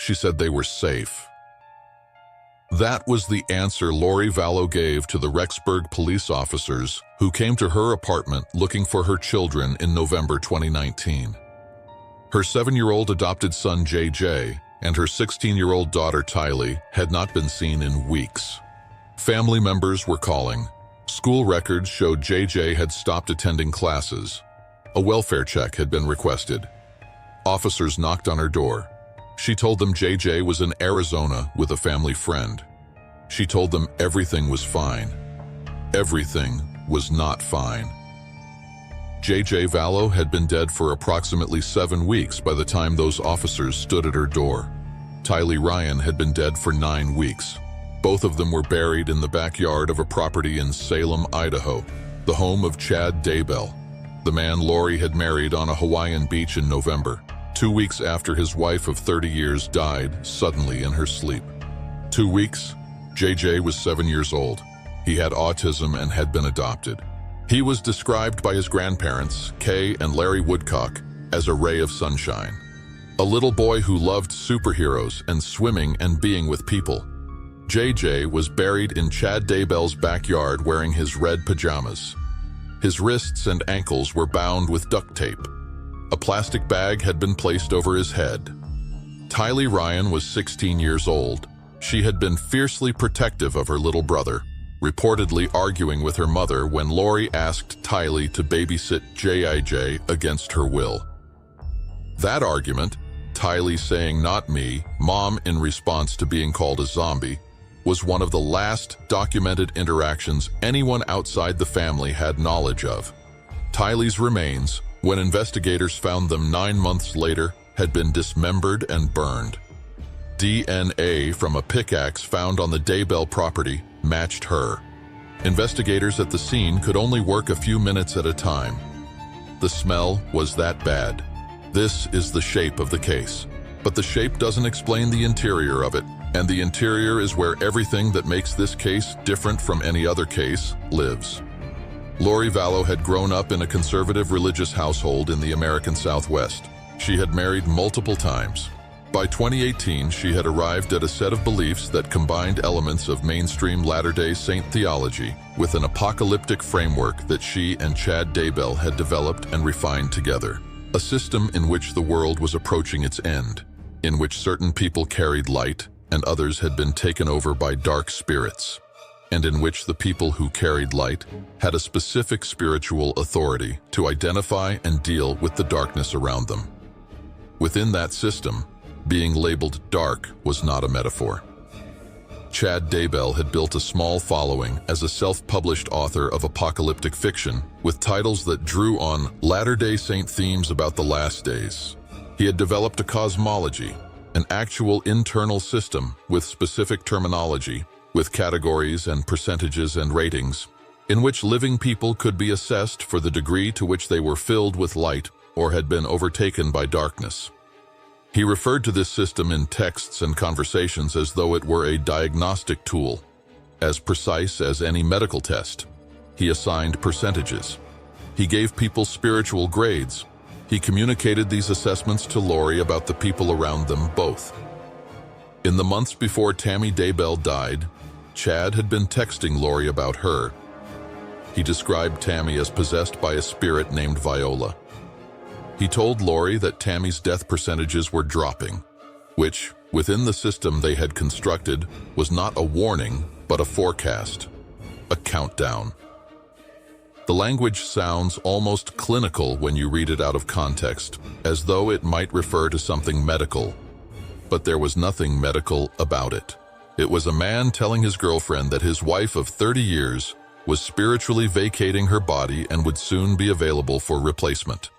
She said they were safe. That was the answer Lori Vallow gave to the Rexburg police officers who came to her apartment looking for her children in November 2019. Her 7-year-old adopted son JJ and her 16-year-old daughter Tylee had not been seen in weeks. Family members were calling. School records showed JJ had stopped attending classes. A welfare check had been requested. Officers knocked on her door. She told them JJ was in Arizona with a family friend. She told them everything was fine. Everything was not fine. JJ Vallow had been dead for approximately 7 weeks by the time those officers stood at her door. Tylee Ryan had been dead for 9 weeks. Both of them were buried in the backyard of a property in Salem, Idaho, the home of Chad Daybell, the man Lori had married on a Hawaiian beach in November, 2 weeks after his wife of 30 years died suddenly in her sleep. 2 weeks? JJ was 7 years old. He had autism and had been adopted. He was described by his grandparents, Kay and Larry Woodcock, as a ray of sunshine. A little boy who loved superheroes and swimming and being with people. JJ was buried in Chad Daybell's backyard wearing his red pajamas. His wrists and ankles were bound with duct tape. A plastic bag had been placed over his head. Tylee Ryan was 16 years old. She had been fiercely protective of her little brother, reportedly arguing with her mother when Lori asked Tylee to babysit JIJ against her will. That argument, Tylee saying "not me, Mom" in response to being called a zombie, was one of the last documented interactions anyone outside the family had knowledge of. Tylee's remains, when investigators found them 9 months later, had been dismembered and burned. DNA from a pickaxe found on the Daybell property matched her. Investigators at the scene could only work a few minutes at a time. The smell was that bad. This is the shape of the case. But the shape doesn't explain the interior of it, and the interior is where everything that makes this case different from any other case lives. Lori Vallow had grown up in a conservative religious household in the American Southwest. She had married multiple times. By 2018, she had arrived at a set of beliefs that combined elements of mainstream Latter-day Saint theology with an apocalyptic framework that she and Chad Daybell had developed and refined together. A system in which the world was approaching its end, in which certain people carried light and others had been taken over by dark spirits, and in which the people who carried light had a specific spiritual authority to identify and deal with the darkness around them. Within that system, being labeled dark was not a metaphor. Chad Daybell had built a small following as a self-published author of apocalyptic fiction with titles that drew on Latter-day Saint themes about the last days. He had developed a cosmology, an actual internal system with specific terminology, with categories and percentages and ratings, in which living people could be assessed for the degree to which they were filled with light or had been overtaken by darkness. He referred to this system in texts and conversations as though it were a diagnostic tool, as precise as any medical test. He assigned percentages. He gave people spiritual grades. He communicated these assessments to Lori about the people around them both. In the months before Tammy Daybell died, Chad had been texting Lori about her. He described Tammy as possessed by a spirit named Viola. He told Lori that Tammy's death percentages were dropping, which, within the system they had constructed, was not a warning, but a forecast, a countdown. The language sounds almost clinical when you read it out of context, as though it might refer to something medical. But there was nothing medical about it. It was a man telling his girlfriend that his wife of 30 years was spiritually vacating her body and would soon be available for replacement.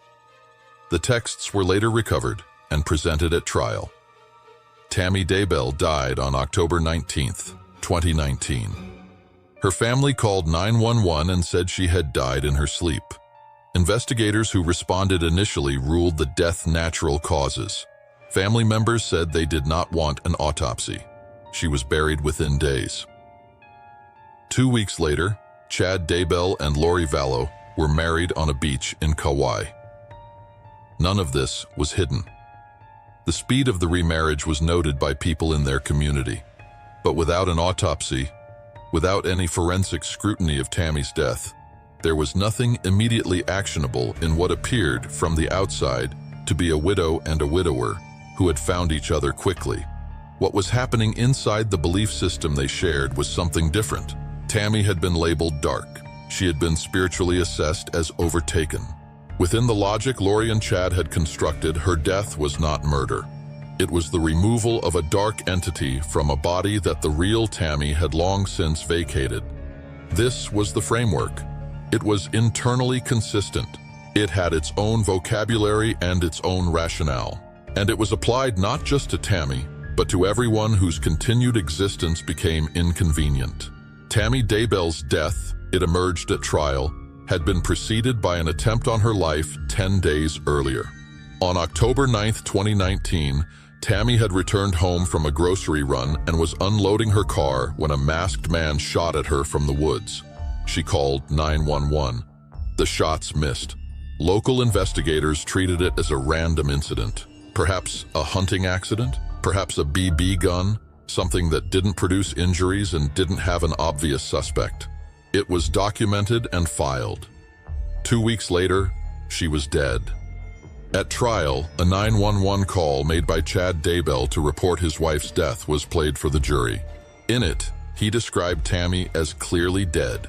The texts were later recovered and presented at trial. Tammy Daybell died on October 19, 2019. Her family called 911 and said she had died in her sleep. Investigators who responded initially ruled the death natural causes. Family members said they did not want an autopsy. She was buried within days. 2 weeks later, Chad Daybell and Lori Vallow were married on a beach in Kauai. None of this was hidden. The speed of the remarriage was noted by people in their community. But without an autopsy, without any forensic scrutiny of Tammy's death, there was nothing immediately actionable in what appeared from the outside to be a widow and a widower who had found each other quickly. What was happening inside the belief system they shared was something different. Tammy had been labeled dark. She had been spiritually assessed as overtaken. Within the logic Lori and Chad had constructed, her death was not murder. It was the removal of a dark entity from a body that the real Tammy had long since vacated. This was the framework. It was internally consistent. It had its own vocabulary and its own rationale. And it was applied not just to Tammy, but to everyone whose continued existence became inconvenient. Tammy Daybell's death, it emerged at trial, had been preceded by an attempt on her life 10 days earlier. On October 9, 2019, Tammy had returned home from a grocery run and was unloading her car when a masked man shot at her from the woods. She called 911. The shots missed. Local investigators treated it as a random incident. Perhaps a hunting accident? Perhaps a BB gun? Something that didn't produce injuries and didn't have an obvious suspect. It was documented and filed. 2 weeks later, she was dead. At trial, a 911 call made by Chad Daybell to report his wife's death was played for the jury. In it, he described Tammy as clearly dead,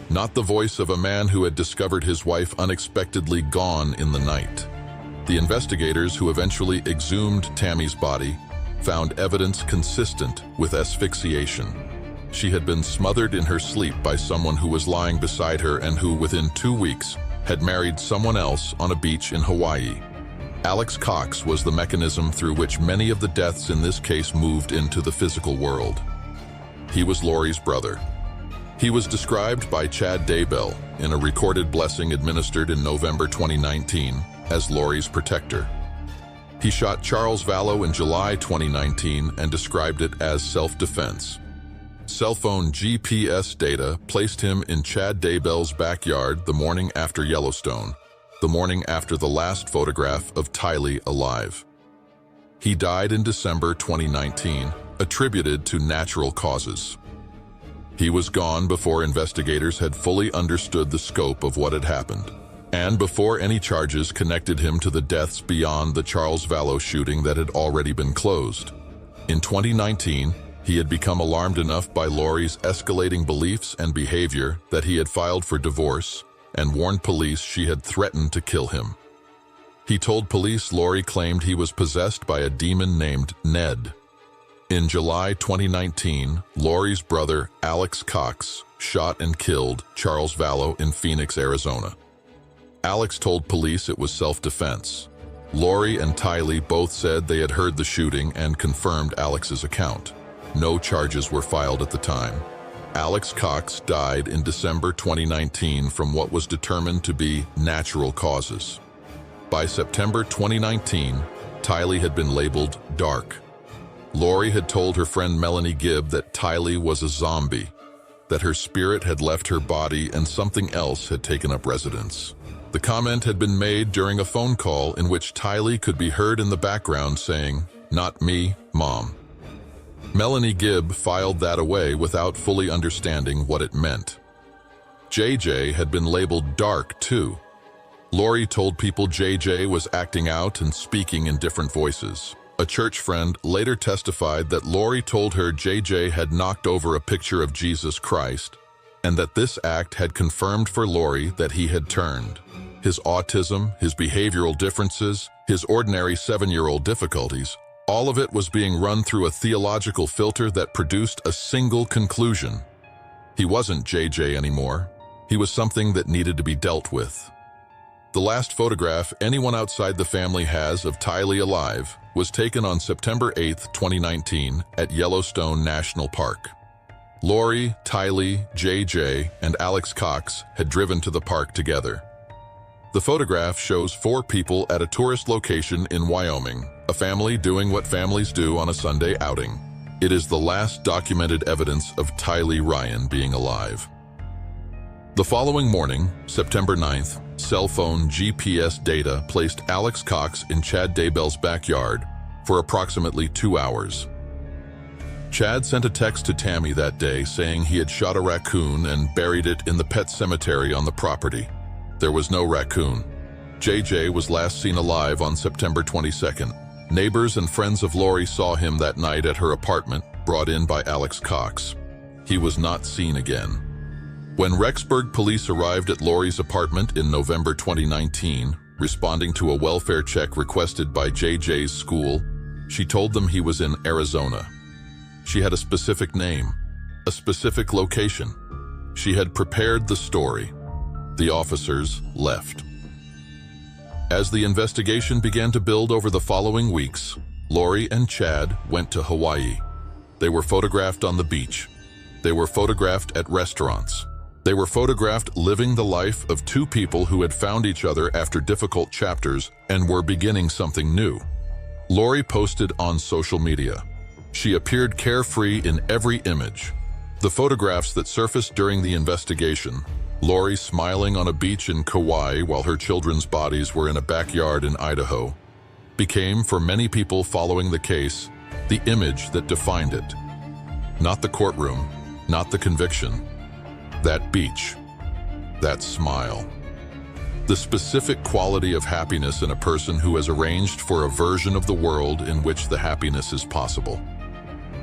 not the voice of a man who had discovered his wife unexpectedly gone in the night. The investigators who eventually exhumed Tammy's body found evidence consistent with asphyxiation. She had been smothered in her sleep by someone who was lying beside her and who, within 2 weeks, had married someone else on a beach in Hawaii. Alex Cox was the mechanism through which many of the deaths in this case moved into the physical world. He was Lori's brother. He was described by Chad Daybell in a recorded blessing administered in November 2019 as Lori's protector. He shot Charles Vallow in July 2019 and described it as self-defense. Cell phone GPS data placed him in Chad Daybell's backyard the morning after Yellowstone, the morning after the last photograph of Tylee alive. He died in December 2019, attributed to natural causes. He was gone before investigators had fully understood the scope of what had happened, and before any charges connected him to the deaths beyond the Charles Vallow shooting that had already been closed. In 2019, he had become alarmed enough by Lori's escalating beliefs and behavior that he had filed for divorce and warned police she had threatened to kill him. He told police Lori claimed he was possessed by a demon named Ned. In July 2019, Lori's brother, Alex Cox, shot and killed Charles Vallow in Phoenix, Arizona. Alex told police it was self-defense. Lori and Tylee both said they had heard the shooting and confirmed Alex's account. No charges were filed at the time. Alex Cox died in December 2019 from what was determined to be natural causes. By September 2019, Tylee had been labeled dark. Lori had told her friend Melanie Gibb that Tylee was a zombie, that her spirit had left her body and something else had taken up residence. The comment had been made during a phone call in which Tylee could be heard in the background saying, "Not me, Mom." Melanie Gibb filed that away without fully understanding what it meant. JJ had been labeled dark too. Lori told people JJ was acting out and speaking in different voices. A church friend later testified that Lori told her JJ had knocked over a picture of Jesus Christ, and that this act had confirmed for Lori that he had turned. His autism, his behavioral differences, his ordinary 7-year-old difficulties, all of it was being run through a theological filter that produced a single conclusion. He wasn't JJ anymore. He was something that needed to be dealt with. The last photograph anyone outside the family has of Tylee alive was taken on September 8, 2019 at Yellowstone National Park. Lori, Tylee, JJ, and Alex Cox had driven to the park together. The photograph shows 4 people at a tourist location in Wyoming, a family doing what families do on a Sunday outing. It is the last documented evidence of Tylee Ryan being alive. The following morning, September 9th, cell phone GPS data placed Alex Cox in Chad Daybell's backyard for approximately 2 hours. Chad sent a text to Tammy that day saying he had shot a raccoon and buried it in the pet cemetery on the property. There was no raccoon. JJ was last seen alive on September 22nd. Neighbors and friends of Lori saw him that night at her apartment, brought in by Alex Cox. He was not seen again. When Rexburg police arrived at Lori's apartment in November 2019, responding to a welfare check requested by JJ's school, she told them he was in Arizona. She had a specific name, a specific location. She had prepared the story. The officers left. As the investigation began to build over the following weeks, Lori and Chad went to Hawaii. They were photographed on the beach. They were photographed at restaurants. They were photographed living the life of two people who had found each other after difficult chapters and were beginning something new. Lori posted on social media. She appeared carefree in every image. The photographs that surfaced during the investigation, Lori smiling on a beach in Kauai while her children's bodies were in a backyard in Idaho, became, for many people following the case, the image that defined it. Not the courtroom, not the conviction. That beach, that smile. The specific quality of happiness in a person who has arranged for a version of the world in which the happiness is possible.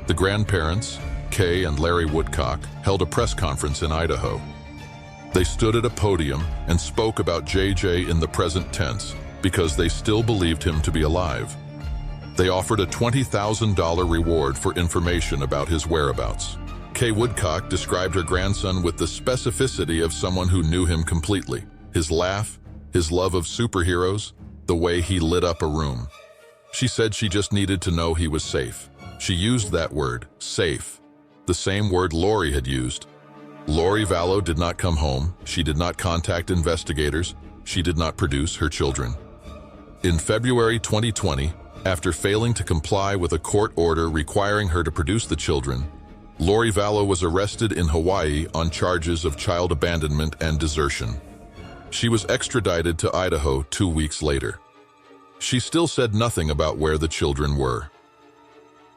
The grandparents, Kay and Larry Woodcock, held a press conference in Idaho. They stood at a podium and spoke about JJ in the present tense because they still believed him to be alive. They offered a $20,000 reward for information about his whereabouts. Kay Woodcock described her grandson with the specificity of someone who knew him completely. His laugh, his love of superheroes, the way he lit up a room. She said she just needed to know he was safe. She used that word, safe, the same word Lori had used. Lori Vallow did not come home. She did not contact investigators. She did not produce her children. In February 2020, after failing to comply with a court order requiring her to produce the children, Lori Vallow was arrested in Hawaii on charges of child abandonment and desertion. She was extradited to Idaho 2 weeks later. She still said nothing about where the children were.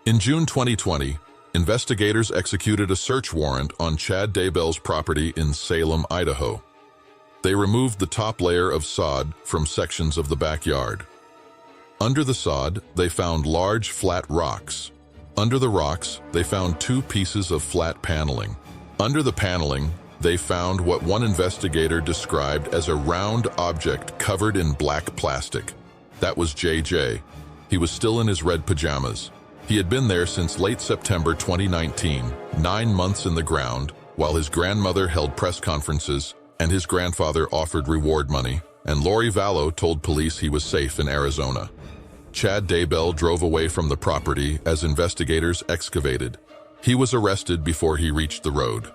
In June 2020, investigators executed a search warrant on Chad Daybell's property in Salem, Idaho. They removed the top layer of sod from sections of the backyard. Under the sod, they found large flat rocks. Under the rocks, they found 2 pieces of flat paneling. Under the paneling, they found what one investigator described as a round object covered in black plastic. That was JJ. He was still in his red pajamas. He had been there since late September 2019, 9 months in the ground, while his grandmother held press conferences and his grandfather offered reward money, and Lori Vallow told police he was safe in Arizona. Chad Daybell drove away from the property as investigators excavated. He was arrested before he reached the road.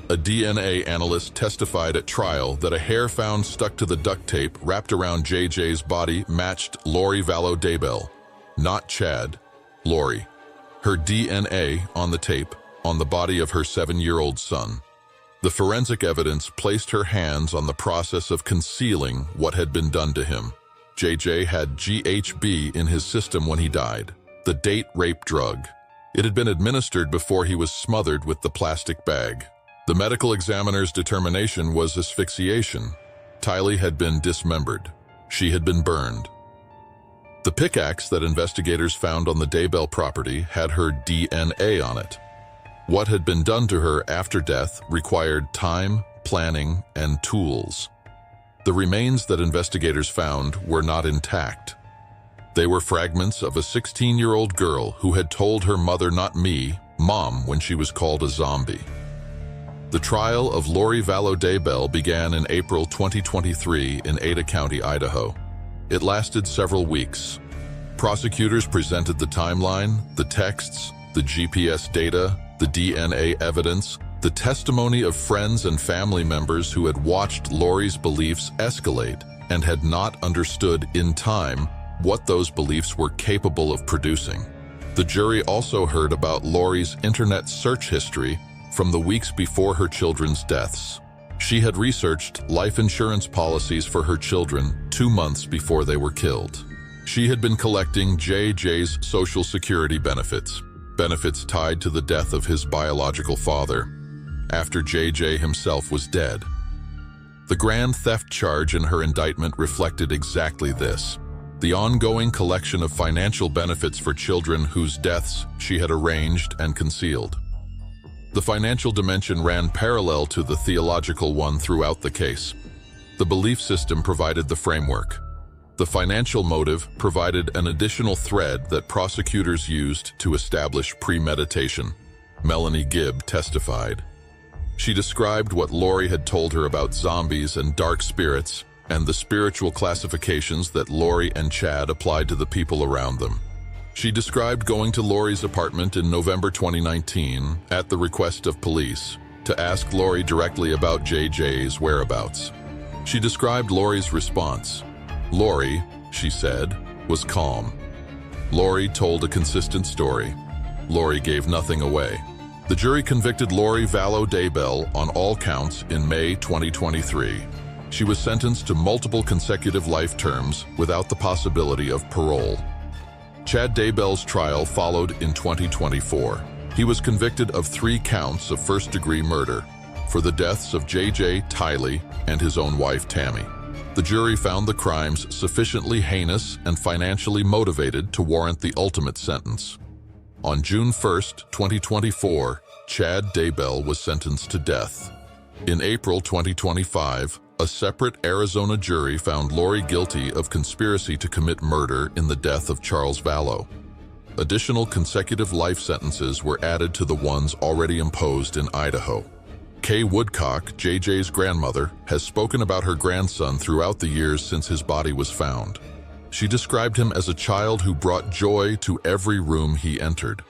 A DNA analyst testified at trial that a hair found stuck to the duct tape wrapped around JJ's body matched Lori Vallow Daybell, not Chad, Lori. Her DNA on the tape, on the body of her 7-year-old son. The forensic evidence placed her hands on the process of concealing what had been done to him. JJ had GHB in his system when he died, the date rape drug. It had been administered before he was smothered with the plastic bag. The medical examiner's determination was asphyxiation. Tylee had been dismembered. She had been burned. The pickaxe that investigators found on the Daybell property had her DNA on it. What had been done to her after death required time, planning, and tools. The remains that investigators found were not intact. They were fragments of a 16-year-old girl who had told her mother, not me, Mom, when she was called a zombie. The trial of Lori Vallow Daybell began in April 2023 in Ada County, Idaho. It lasted several weeks. Prosecutors presented the timeline, the texts, the GPS data, the DNA evidence, the testimony of friends and family members who had watched Lori's beliefs escalate and had not understood in time what those beliefs were capable of producing. The jury also heard about Lori's internet search history from the weeks before her children's deaths. She had researched life insurance policies for her children 2 months before they were killed. She had been collecting JJ's Social Security benefits tied to the death of his biological father, after JJ himself was dead. The grand theft charge in her indictment reflected exactly this: the ongoing collection of financial benefits for children whose deaths she had arranged and concealed. The financial dimension ran parallel to the theological one throughout the case. The belief system provided the framework. The financial motive provided an additional thread that prosecutors used to establish premeditation. Melanie Gibb testified. She described what Lori had told her about zombies and dark spirits, and the spiritual classifications that Lori and Chad applied to the people around them. She described going to Lori's apartment in November 2019 at the request of police to ask Lori directly about JJ's whereabouts. She described Lori's response. Lori, she said, was calm. Lori told a consistent story. Lori gave nothing away. The jury convicted Lori Vallow Daybell on all counts in May 2023. She was sentenced to multiple consecutive life terms without the possibility of parole. Chad Daybell's trial followed in 2024. He was convicted of 3 counts of first-degree murder for the deaths of JJ, Tylee, and his own wife, Tammy. The jury found the crimes sufficiently heinous and financially motivated to warrant the ultimate sentence. On June 1, 2024, Chad Daybell was sentenced to death. In April 2025, a separate Arizona jury found Lori guilty of conspiracy to commit murder in the death of Charles Vallow. Additional consecutive life sentences were added to the ones already imposed in Idaho. Kay Woodcock, JJ's grandmother, has spoken about her grandson throughout the years since his body was found. She described him as a child who brought joy to every room he entered.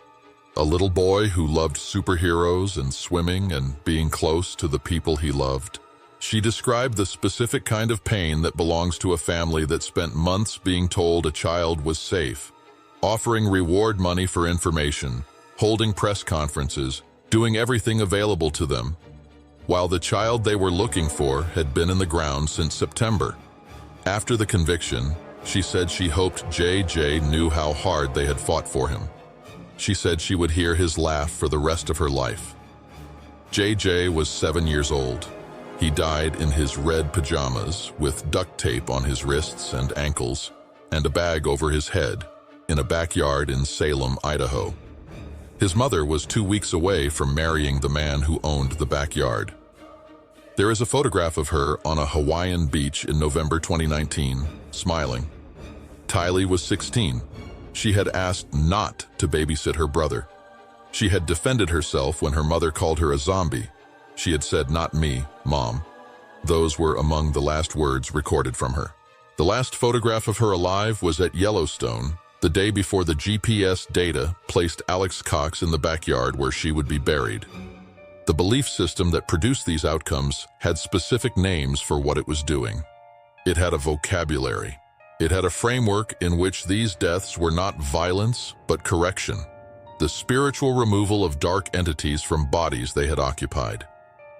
A little boy who loved superheroes and swimming and being close to the people he loved. She described the specific kind of pain that belongs to a family that spent months being told a child was safe, offering reward money for information, holding press conferences, doing everything available to them, while the child they were looking for had been in the ground since September. After the conviction, she said she hoped JJ knew how hard they had fought for him. She said she would hear his laugh for the rest of her life. JJ was 7 years old. He died in his red pajamas with duct tape on his wrists and ankles and a bag over his head in a backyard in Salem, Idaho. His mother was 2 weeks away from marrying the man who owned the backyard. There is a photograph of her on a Hawaiian beach in November 2019, smiling. Tylee was 16. She had asked not to babysit her brother. She had defended herself when her mother called her a zombie. She had said, "Not me, Mom." Those were among the last words recorded from her. The last photograph of her alive was at Yellowstone, the day before the GPS data placed Alex Cox in the backyard where she would be buried. The belief system that produced these outcomes had specific names for what it was doing. It had a vocabulary. It had a framework in which these deaths were not violence, but correction. The spiritual removal of dark entities from bodies they had occupied.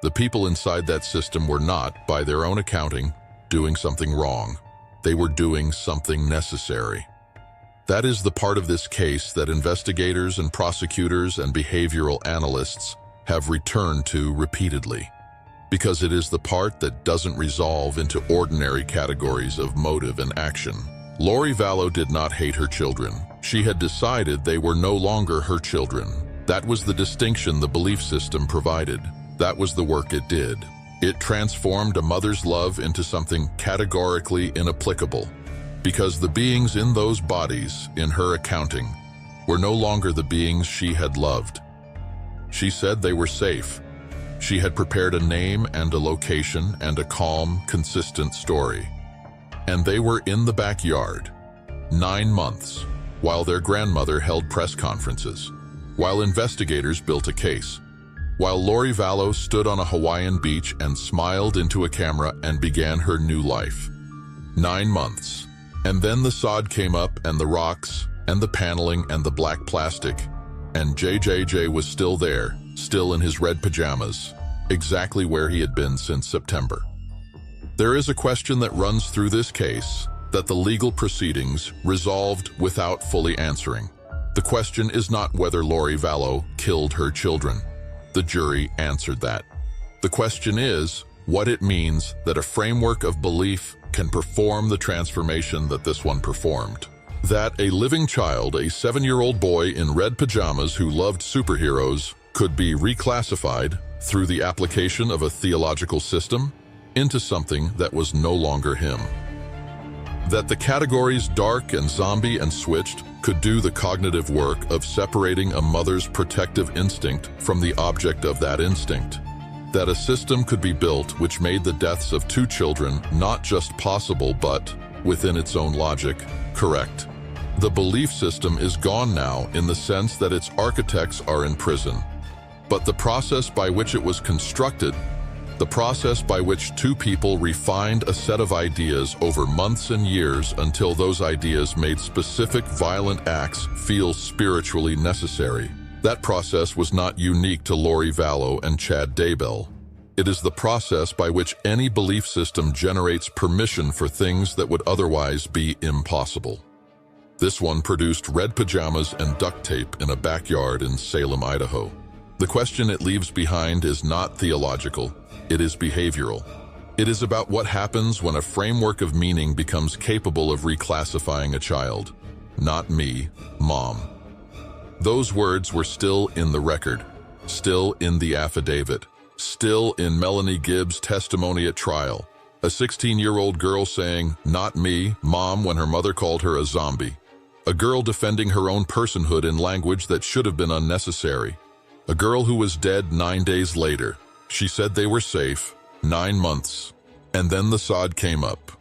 The people inside that system were not, by their own accounting, doing something wrong. They were doing something necessary. That is the part of this case that investigators and prosecutors and behavioral analysts have returned to repeatedly, because it is the part that doesn't resolve into ordinary categories of motive and action. Lori Vallow did not hate her children. She had decided they were no longer her children. That was the distinction the belief system provided. That was the work it did. It transformed a mother's love into something categorically inapplicable, because the beings in those bodies, in her accounting, were no longer the beings she had loved. She said they were safe. She had prepared a name and a location and a calm, consistent story. And they were in the backyard, 9 months, while their grandmother held press conferences, while investigators built a case, while Lori Vallow stood on a Hawaiian beach and smiled into a camera and began her new life. 9 months. And then the sod came up and the rocks and the paneling and the black plastic, and JJJ was still there, still in his red pajamas, exactly where he had been since September. There is a question that runs through this case, that the legal proceedings resolved without fully answering. The question is not whether Lori Vallow killed her children. The jury answered that. The question is what it means that a framework of belief can perform the transformation that this one performed. That a living child, a 7-year-old boy in red pajamas who loved superheroes, could be reclassified through the application of a theological system into something that was no longer him. That the categories dark and zombie and switched could do the cognitive work of separating a mother's protective instinct from the object of that instinct. That a system could be built which made the deaths of 2 children not just possible but, within its own logic, correct. The belief system is gone now in the sense that its architects are in prison. But the process by which it was constructed, the process by which 2 people refined a set of ideas over months and years until those ideas made specific violent acts feel spiritually necessary. That process was not unique to Lori Vallow and Chad Daybell. It is the process by which any belief system generates permission for things that would otherwise be impossible. This one produced red pajamas and duct tape in a backyard in Salem, Idaho. The question it leaves behind is not theological, it is behavioral. It is about what happens when a framework of meaning becomes capable of reclassifying a child. Not me, Mom. Those words were still in the record, still in the affidavit, still in Melanie Gibbs' testimony at trial. A 16-year-old girl saying, "Not me, Mom," when her mother called her a zombie. A girl defending her own personhood in language that should have been unnecessary. A girl who was dead 9 days later. She said they were safe, 9 months. And then the sod came up.